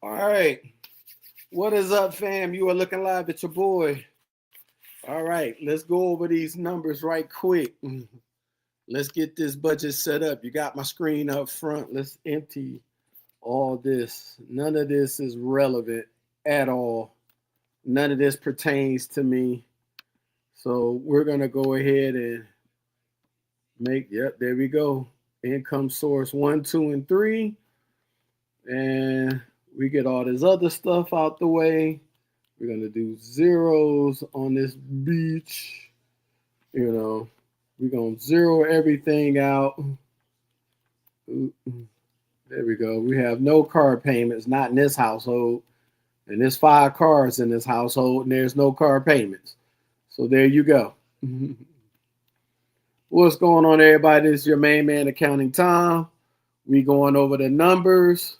All right. What is up, fam? You are looking live at your boy. All right. Let's go over these numbers right quick. Let's get this budget set up. You got my screen up front. Let's empty all this. None of this is relevant at all. None of this pertains to me. So we're going to go ahead and yep, there we go. Income source one, two, and three. And we get all this other stuff out the way. We're going to do zeros on this beach. We're going to zero everything out. There we go. We have no car payments, not in this household. And there's 5 cars in this household, and there's no car payments. So there you go. What's going on, everybody? This is your main man, Accounting Tom. We going over the numbers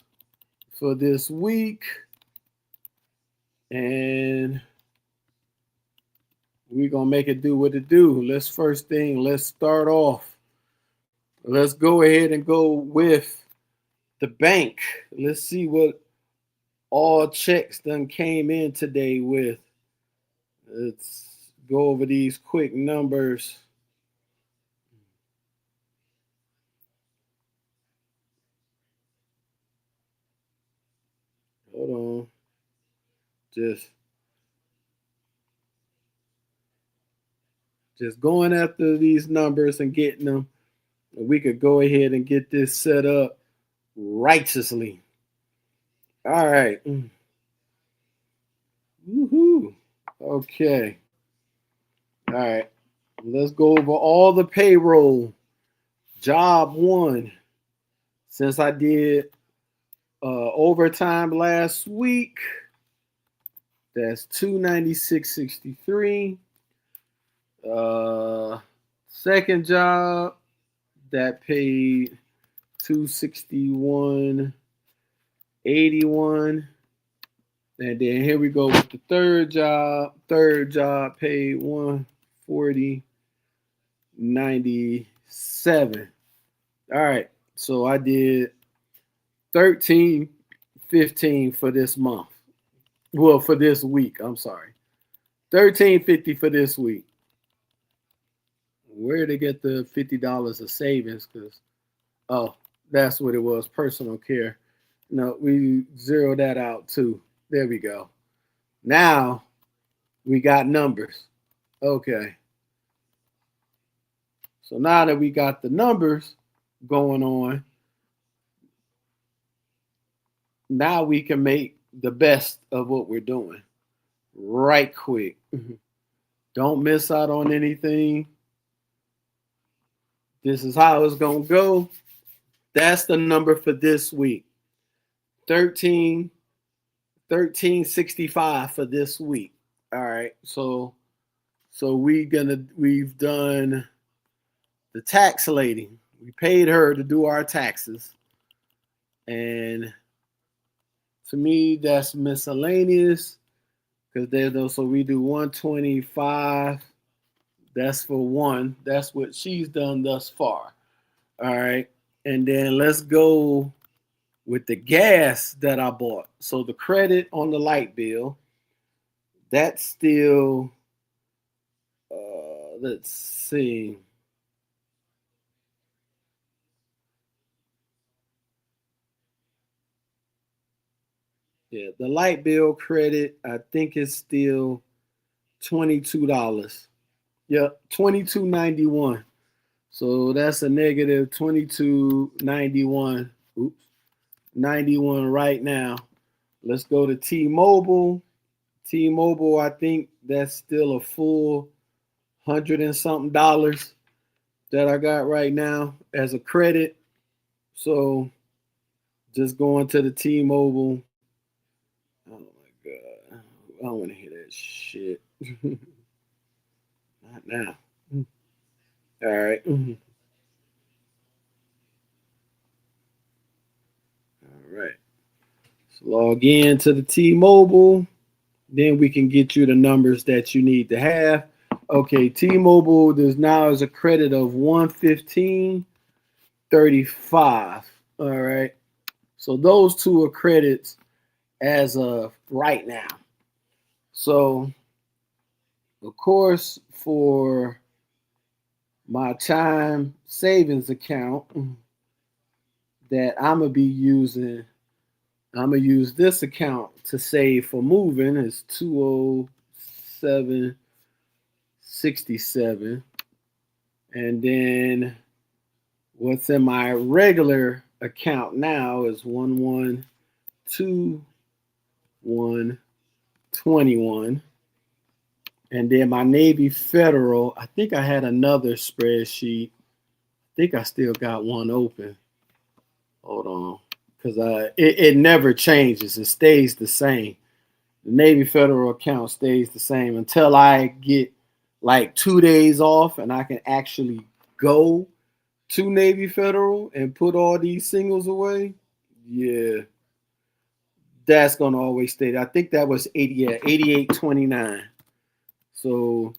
for this week. And we're going to make it do what it do. Let's start off. Let's go ahead and go with the bank. Let's see what all checks done came in today with. Let's go over these quick numbers. Hold on. Just going after these numbers and getting them. We could go ahead and get this set up righteously. All right. Woohoo. Okay. All right. Let's go over all the payroll. Job 1. Since I did overtime last week, that's $296.63. Second job that paid $261.81. And then here we go with the third job. Third job paid $140.97. All right. So I did $13.15 for this month. Well, for this week. I'm sorry. $13.50 for this week. Where to get the $50 of savings? Because that's what it was. Personal care. No, we zeroed that out too. There we go. Now we got numbers. Okay. So now that we got the numbers going on, now we can make the best of what we're doing right quick. Don't miss out on anything. This is how it's going to go. That's the number for this week. 1365 for this week. All right. So we've done the tax lady. We paid her to do our taxes. And to me, that's miscellaneous. Because so we do 125. That's for one. That's what she's done thus far. All right. And then let's go with the gas that I bought. So the credit on the light bill, that's still, let's see. Yeah, the light bill credit, I think it's still $22. Yep, $22.91. So that's a negative $22.91. Oops, 91 right now. Let's go to T-Mobile. T-Mobile, I think that's still a full $100 and something that I got right now as a credit. So just going to the T-Mobile. Oh my God. I don't want to hear that shit. Not now. All right. All right. So log in to the T-Mobile. Then we can get you the numbers that you need to have. Okay, T-Mobile, there's now is a credit of 115.35. All right. So those two are credits as of right now. So, of course, for my time savings account that I'm gonna be using, I'm gonna use this account to save for moving. It's 20767, and then what's in my regular account now is 112121, and then my Navy Federal. I think I had another spreadsheet. I think I still got one open. Hold on, because it never changes. It stays the same. The Navy Federal account stays the same until I get like 2 days off and I can actually go to Navy Federal and put all these singles away. Yeah, that's gonna always stay. I think that was 8829. So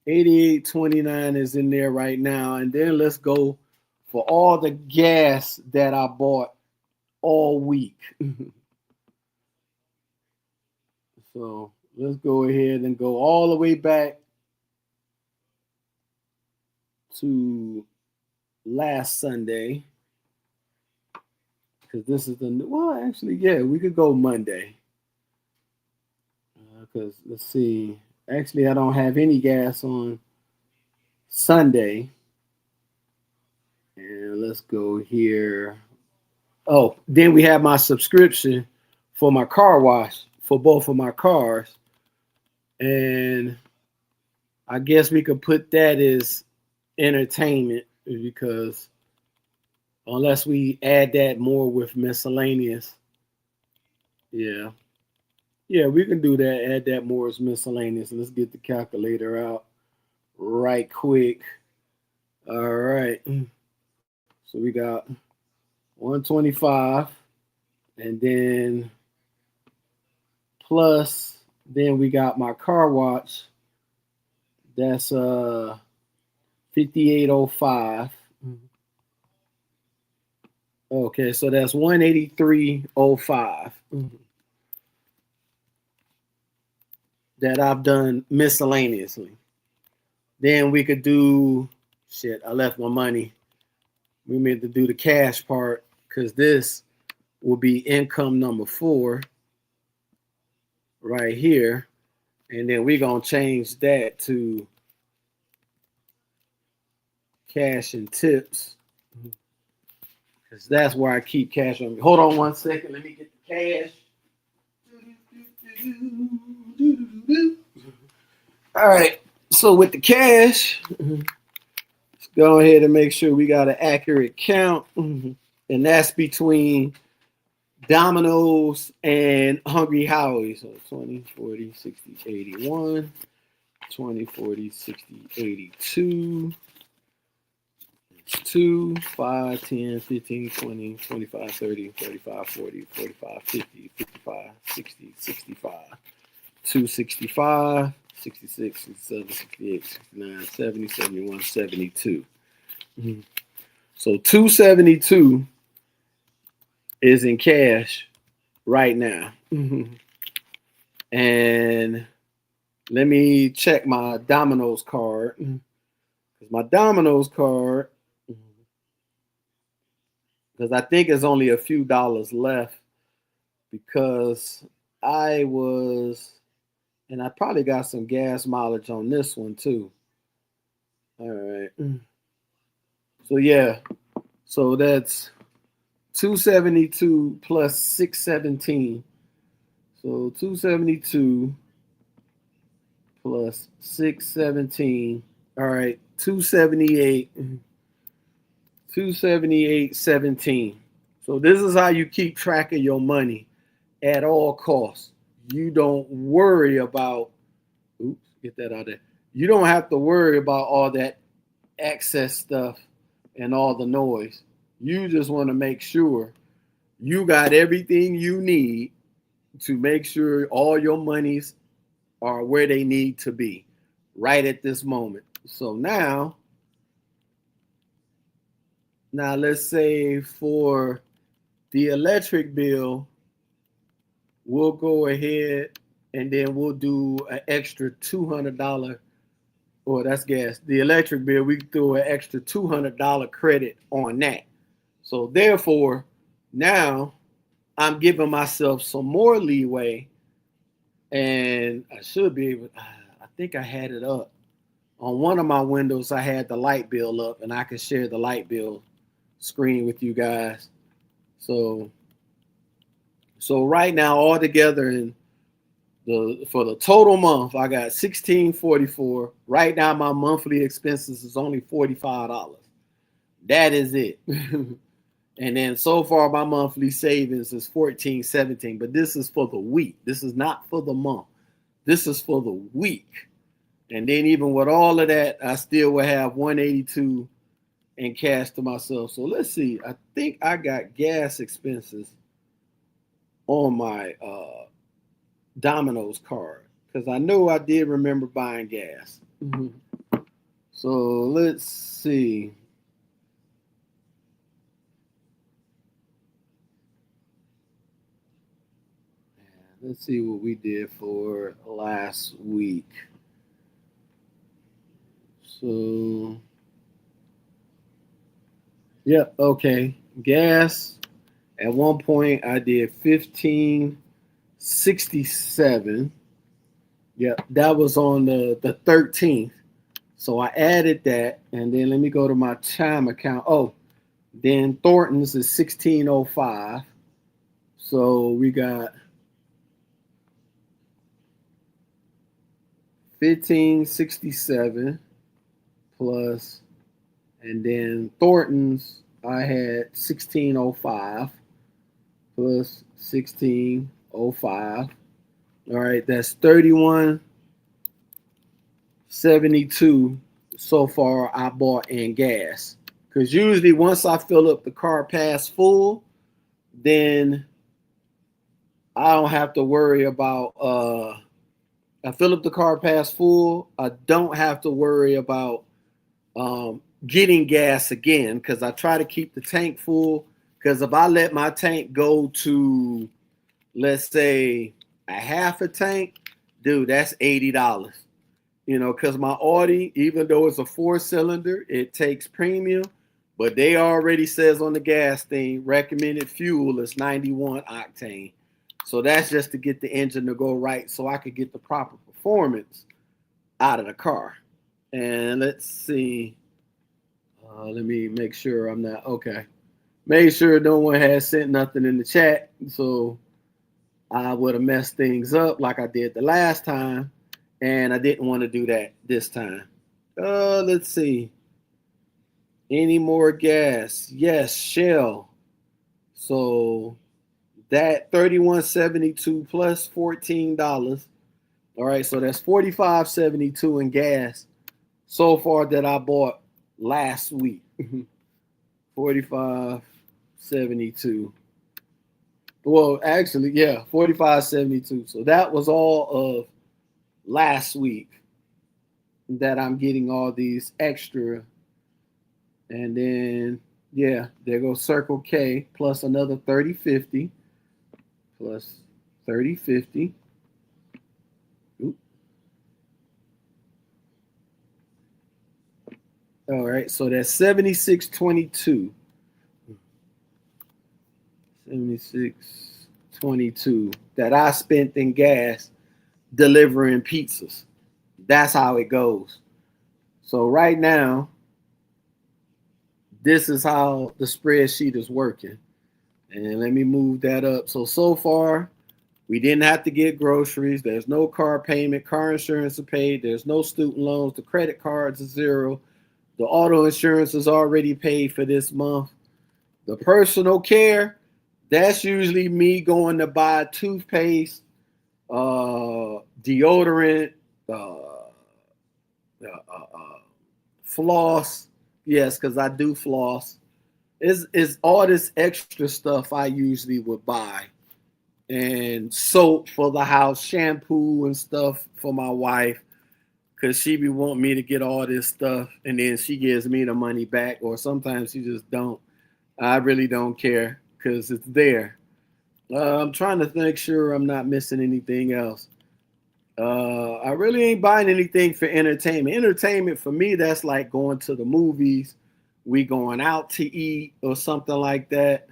8829 is in there right now. And then let's go for all the gas that I bought all week. So let's go ahead and go all the way back to last Sunday. Because this is well, actually, yeah, we could go Monday. Because let's see. Actually, I don't have any gas on Sunday. And let's go here. Oh, then we have my subscription for my car wash for both of my cars. And I guess we could put that as entertainment because unless we add that more with miscellaneous. Yeah. Yeah, we can do that. Add that more as miscellaneous. Let's get the calculator out right quick. All right. So we got 125 and then plus then we got my car watch. That's 5805. Okay, so that's 18305 that I've done miscellaneously. Then we could do shit. I left my money. We meant to do the cash part because this will be income number 4 right here. And then we're going to change that to cash and tips because that's where I keep cash on me. Hold on one second. Let me get the cash. All right. So with the cash, let's go ahead and make sure we got an accurate count. And that's between Domino's and Hungry Howie. So 20, 40, 60, 81, 20, 40, 60, 82. 2, 5, 10, 15, 20, 25, 30, 35, 40, 45, 50, 55, 60, 65, 265, 66, 67, 68, 69, 70, 71, 72. So 272 is in cash right now. And let me check my Domino's card. Because my Domino's card, because I think it's only a few dollars left because I was, and I probably got some gas mileage on this one too. All right. So yeah, so that's 272 plus 617. So 272 plus 617. All right, 278. 278.17. So this is how you keep track of your money at all costs. You don't worry about, oops, get that out there. You don't have to worry about all that excess stuff and all the noise. You just want to make sure you got everything you need to make sure all your monies are where they need to be right at this moment. So now let's say for the electric bill, we'll go ahead and then we'll do an extra $200. Or that's gas. The electric bill, we threw an extra $200 credit on that. So therefore, now I'm giving myself some more leeway, and I should be able. I think I had it up on one of my windows. I had the light bill up, and I can share the light bill screen with you guys. So, so right now, all together in for the total month, I got 1644. Right now, my monthly expenses is only $45. That is it. And then so far, my monthly savings is 1417. But this is for the week. This is not for the month. This is for the week. And then even with all of that, I still will have 182 in cash to myself. So let's see. I think I got gas expenses on my Domino's card because I know I did remember buying gas. So let's see. Let's see what we did for last week. So, yep, okay. Gas. At one point, I did 1567. Yep, that was on the 13th. So I added that, and then let me go to my Chime account. Oh, then Thornton's is 1605. So we got 1567 plus, and then Thornton's I had 1605 plus 1605. All right, that's 3172 so far I bought in gas. Because usually once I fill up the car past full, then I don't have to worry about I fill up the car past full. I don't have to worry about getting gas again because I try to keep the tank full. Because if I let my tank go to, let's say, a half a tank, dude, that's $80. You know, because my Audi, even though it's a 4-cylinder, it takes premium, but they already says on the gas thing, recommended fuel is 91 octane. So that's just to get the engine to go right so I could get the proper performance out of the car. And let's see. Let me make sure I'm not, okay. Make sure no one has sent nothing in the chat. So I would have messed things up like I did the last time. And I didn't want to do that this time. Let's see. Any more gas? Yes, Shell. So that 3172 plus $14. All right, so that's 4572 in gas so far that I bought last week. 4572. Well, actually, yeah, 4572. So that was all of last week that I'm getting all these extra. And then, yeah, there goes Circle K plus another 3050 plus 3050. All right, so that's 7622. 7622 that I spent in gas delivering pizzas. That's how it goes. So right now, this is how the spreadsheet is working. And let me move that up. So far, we didn't have to get groceries. There's no car payment. Car insurance is paid. There's no student loans. The credit cards are zero. The auto insurance is already paid for this month. The personal care, that's usually me going to buy toothpaste, deodorant, floss. Yes, because I do floss. It's all this extra stuff I usually would buy. And soap for the house, shampoo and stuff for my wife. Because she be wanting me to get all this stuff. And then she gives me the money back. Or sometimes she just don't. I really don't care because it's there. I'm trying to think sure I'm not missing anything else. I really ain't buying anything for entertainment. Entertainment for me, that's like going to the movies, we going out to eat or something like that.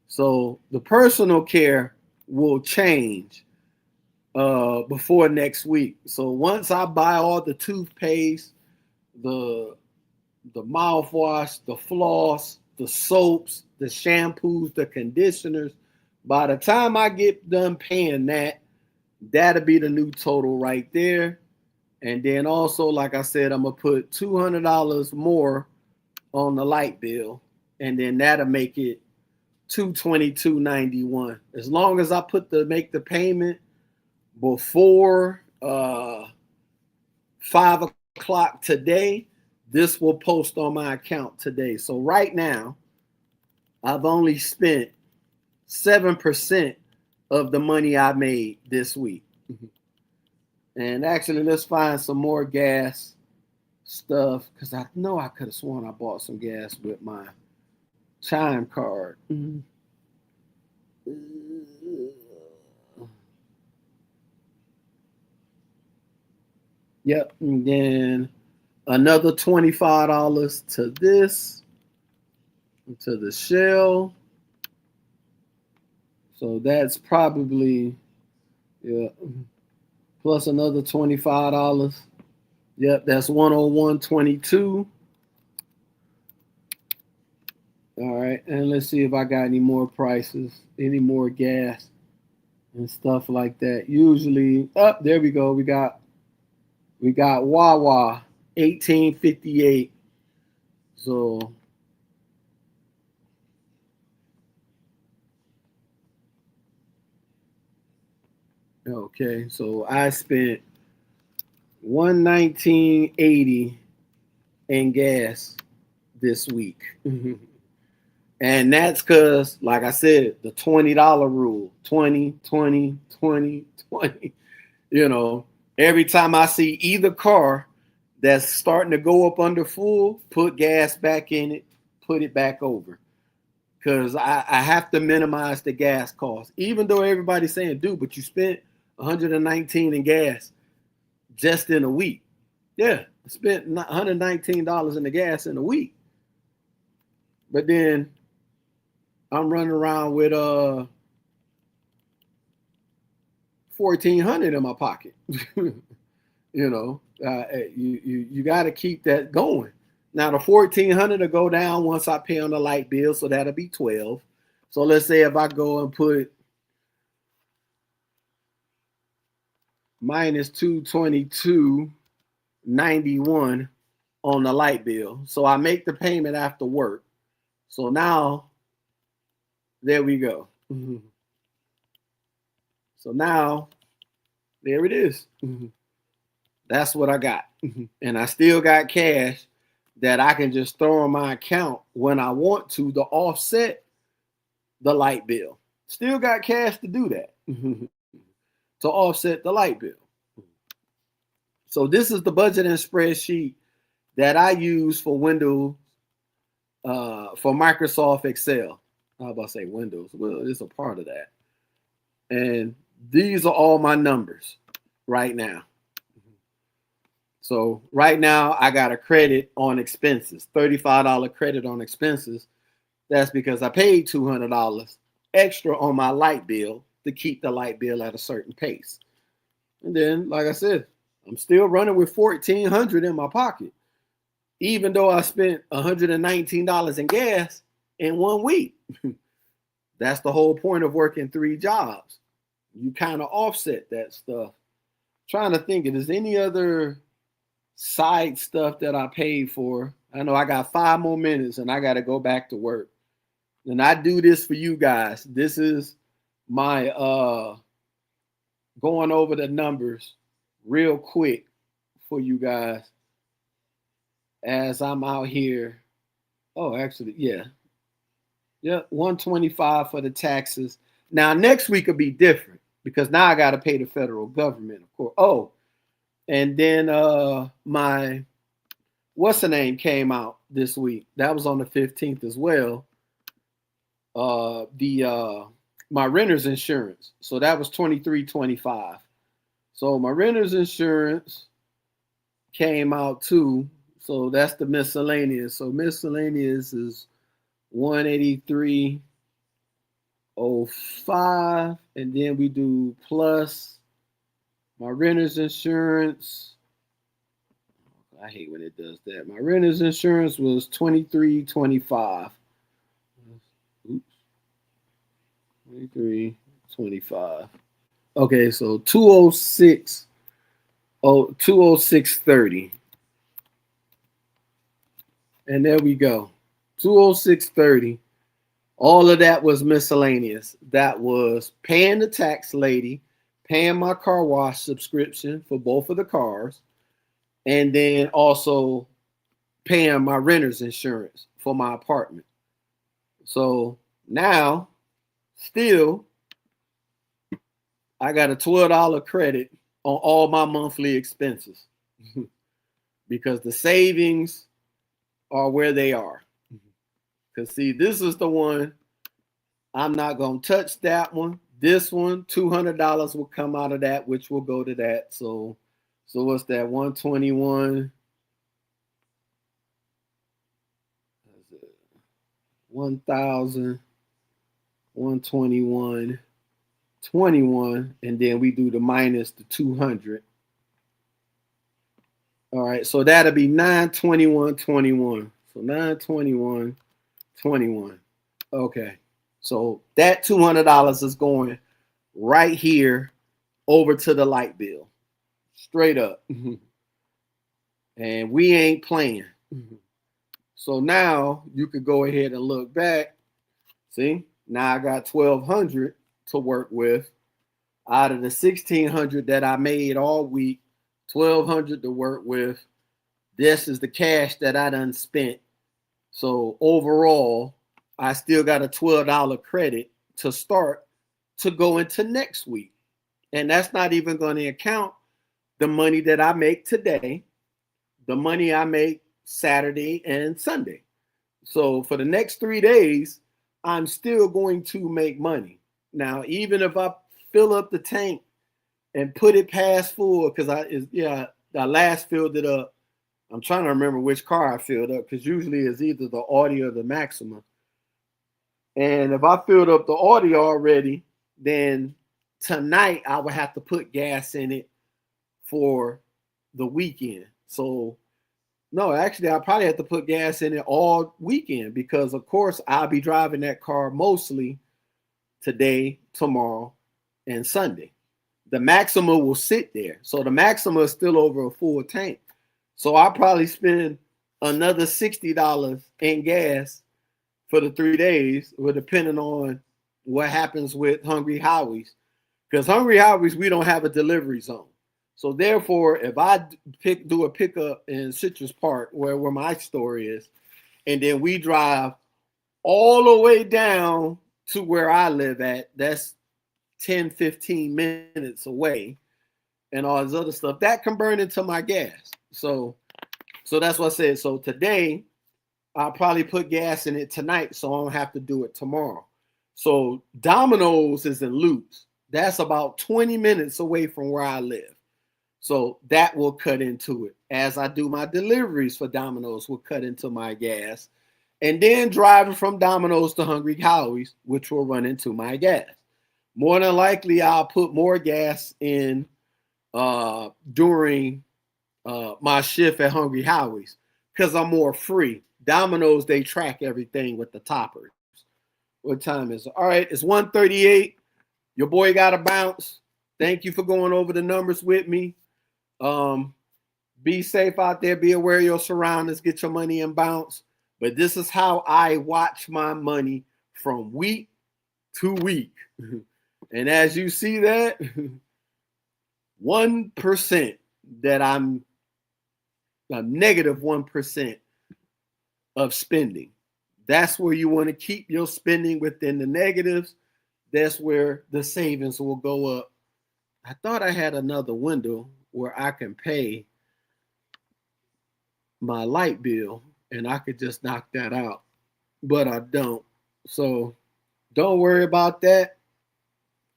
So the personal care will change before next week. So once I buy all the toothpaste, the the mouthwash, the floss, the soaps, the shampoos, the conditioners, by the time I get done paying that, that'll be the new total right there. And then also, like I said, I'm gonna put $200 more on the light bill, and then that'll make it 222.91. As long as I make the payment before 5 o'clock today, this will post on my account today. So right now, I've only spent 7% of the money I made this week. And actually, let's find some more gas stuff because I know I could have sworn I bought some gas with my Chime card. Yep. And then another $25 to this, to the Shell. So that's probably, yeah, plus another $25. Yep, that's 101.22. All right, and let's see if I got any more prices, any more gas and stuff like that. Usually, there we go. We got Wawa 1858. So okay, so I spent 119.80 in gas this week. And that's because, like I said, the $20 rule, 20, 20, 20, 20. You know, every time I see either car that's starting to go up under full, put gas back in it, put it back over. Because I have to minimize the gas cost. Even though everybody's saying, dude, but you spent 119 in gas just in a week. Yeah, I spent $119 in the gas in a week. But then I'm running around with 1,400 in my pocket. You know, you got to keep that going. Now the 1,400 will go down once I pay on the light bill, so that'll be 12. So let's say if I go and put minus 222.91 on the light bill, so I make the payment after work. So now, there we go. So now, there it is. That's what I got. And I still got cash that I can just throw on my account when I want to offset the light bill. Still got cash to do that, to offset the light bill. So this is the budgeting spreadsheet that I use for Windows, for Microsoft Excel. I was about to say Windows. Well, it's a part of that. And these are all my numbers right now. So right now I got a credit on expenses, $35 credit on expenses. That's because I paid $200 extra on my light bill to keep the light bill at a certain pace. And then, like I said, I'm still running with $1,400 in my pocket, even though I spent $119 in gas in 1 week. That's the whole point of working 3 jobs. You kind of offset that stuff. Trying to think, if there's any other side stuff that I paid for. I know I got 5 more minutes and I got to go back to work. And I do this for you guys. This is my going over the numbers real quick for you guys as I'm out here. Oh, actually, yeah. Yeah, 125 for the taxes. Now next week will be different because now I got to pay the federal government, of course. Oh, and then my what's the name came out this week. That was on the 15th as well. The my renter's insurance. So that was $23.25. So my renter's insurance came out too. So that's the miscellaneous. So miscellaneous is 183.05, and then we do plus my renter's insurance. I hate when it does that. My renter's insurance was $23.25. Oops. 23.25. Okay, so 206. Oh, 206.30. And there we go. 206.30. All of that was miscellaneous. That was paying the tax lady, paying my car wash subscription for both of the cars, and then also paying my renter's insurance for my apartment. So now, still, I got a $12 credit on all my monthly expenses because the savings are where they are. Because see, this is the one I'm not going to touch that one. This one, $200 will come out of that, which will go to that. So what's that? 121. 1,000, 121, 21, and then we do the minus the 200. All right, so that'll be 921.21. So 921.21. Okay, so that $200 is going right here over to the light bill, straight up. And we ain't playing. So now you could go ahead and look back. See, now I got 1,200 to work with out of the 1,600 that I made all week. 1,200 to work with. This is the cash that I done spent. So overall, I still got a $12 credit to start to go into next week. And that's not even going to account the money that I make today, the money I make Saturday and Sunday. So for the next 3 days, I'm still going to make money. Now, even if I fill up the tank and put it past full, because I last filled it up. I'm trying to remember which car I filled up, because usually it's either the Audi or the Maxima. And if I filled up the Audi already, then tonight I would have to put gas in it for the weekend. So no, actually, I probably have to put gas in it all weekend because, of course, I'll be driving that car mostly today, tomorrow, and Sunday. The Maxima will sit there. So the Maxima is still over a full tank. So I'll probably spend another $60 in gas for the 3 days, depending on what happens with Hungry Howie's. Because Hungry Howie's, we don't have a delivery zone. So therefore, if I do a pickup in Citrus Park, where my store is, and then we drive all the way down to where I live at, that's 10, 15 minutes away, and all this other stuff, that can burn into my gas. So that's what I said. So today, I'll probably put gas in it tonight, so I don't have to do it tomorrow. So Domino's is in Lutz. That's about 20 minutes away from where I live. So that will cut into it. As I do my deliveries for Domino's, will cut into my gas. And then driving from Domino's to Hungry Howie's, which will run into my gas. More than likely, I'll put more gas in during my shift at Hungry Howie's because I'm more free. Domino's, they track everything with the toppers. What time is it? All right, it's 1:38. Your boy got to bounce. Thank you for going over the numbers with me. Be safe out there. Be aware of your surroundings. Get your money and bounce. But this is how I watch my money from week to week. And as you see that, 1% that I'm a negative 1% of spending. That's where you want to keep your spending within the negatives. That's where the savings will go up. I thought I had another window where I can pay my light bill and I could just knock that out, but I don't. So don't worry about that.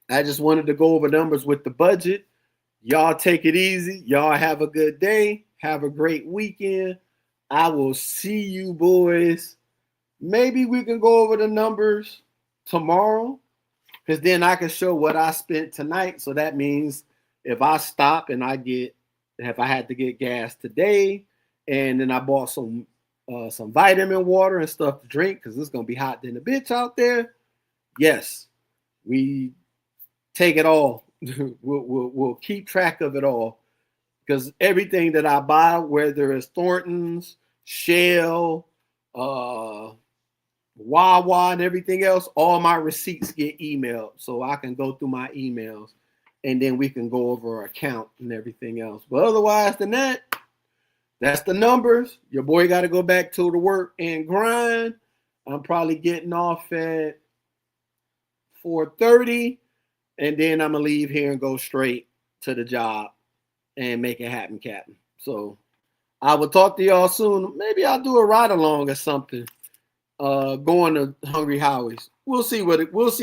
I just wanted to go over numbers with the budget. Y'all take it easy. Y'all have a good day. Have a great weekend. I will see you boys. Maybe we can go over the numbers tomorrow, because then I can show what I spent tonight. So that means if I stop and if I had to get gas today, and then I bought some vitamin water and stuff to drink because it's gonna be hot than a bitch out there. Yes, we take it all. we'll keep track of it all, because everything that I buy, whether it's Thornton's, Shell, Wawa, and everything else, all my receipts get emailed, so I can go through my emails, and then we can go over our account and everything else. But otherwise than that, that's the numbers. Your boy got to go back to the work and grind. I'm probably getting off at 4:30, and then I'm gonna leave here and go straight to the job and make it happen, Captain. So I will talk to y'all soon. Maybe I'll do a ride along or something. Going to Hungry Howie's. We'll see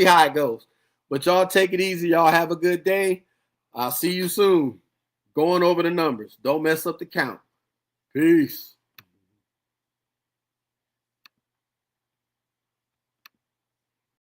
how it goes. But y'all take it easy. Y'all have a good day. I'll see you soon. Going over the numbers. Don't mess up the count. Peace.